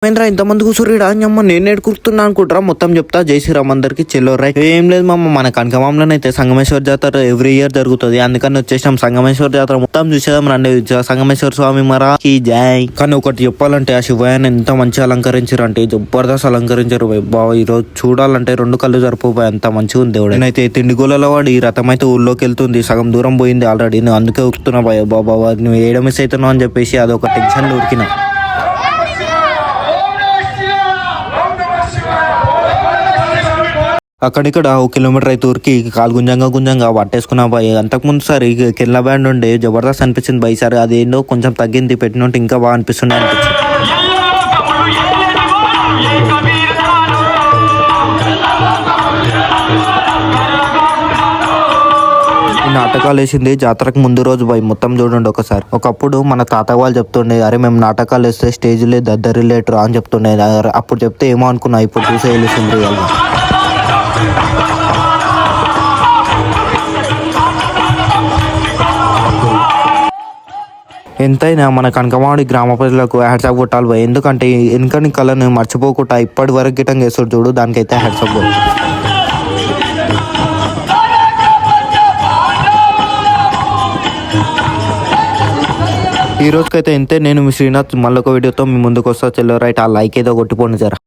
మహేంద్ర ఇంతమంది కూర్చురిడా అమ్మ నేను ఎడుకుతున్నా అనుకుంటారా మొత్తం చెప్తా జై శ్రీరామ్ అందరికి చెల్లోరాయ్ ఏం లేదు మమ్మ మన కనకమాంలో అయితే సంగమేశ్వర జాతర ఎవ్రీ ఇయర్ జరుగుతుంది అందుకని వచ్చేసాం సంగమేశ్వర జాతర మొత్తం చూసేదాం రండి సంగమేశ్వర స్వామి మరాకి జై కానీ ఒకటి చెప్పాలంటే ఆ శివయ్యని ఎంత మంచిగా అలంకరించారు అంటే జబర్దస్త్ అలంకరించారు బాబా ఈరోజు చూడాలంటే రెండు కళ్ళు జరిపోయి అంత మంచిగా ఉంది దేవుడు నేనైతే తిండిగోలలో వాడి ఈ రథం అయితే ఊళ్ళోకి వెళ్తుంది సగం దూరం పోయింది ఆల్రెడీ నేను అందుకే ఉరుకుతున్నా బాబా నువ్వు ఏడ మిస్ అవుతున్నావు అని చెప్పేసి అదొక టెన్షన్ ఉరికినా అక్కడిక్కడ 1 కిలోమీటర్ అయితే ఊరికి కాలు గుంజంగా పట్టేసుకున్నా బాయ్ అంతకుముందు సార్ కింద బ్యాండ్ ఉండే జబర్దస్త్ అనిపించింది బై సార్ అదేందో కొంచెం తగ్గింది పెట్టినట్టు ఇంకా బాగా అనిపిస్తుండే అనిపించింది నాటకాలు వేసింది జాతరకు ముందు రోజు బాయ్ మొత్తం చూడండి ఒకసారి ఒకప్పుడు మన తాత వాళ్ళు చెప్తుండే అరే మేము నాటకాలు వేస్తే స్టేజ్లే దద్దరిలేటర్ అని చెప్తుండే అప్పుడు చెప్తే ఏమో అనుకున్నా ఇప్పుడు చూసే వెళ్ళింది రియల్గా ఎంతైనా మన కనకమాడి గ్రామ ప్రజలకు హ్యాట్సాప్ కొట్టాలి పోయి ఎందుకంటే వెనుకని కళను మర్చిపోకుండా ఇప్పటి వరకు గిటంగా వేస్తాడు చూడు దానికైతే హ్యాట్సాప్ కొట్టు ఈ రోజుకైతే ఇంతే నేను మీ శ్రీనాథ్ మళ్ళొక వీడియోతో మీ ముందుకు వస్తా చెల్లో రైట్ ఆ లైక్ ఏదో కొట్టిపోండి జరా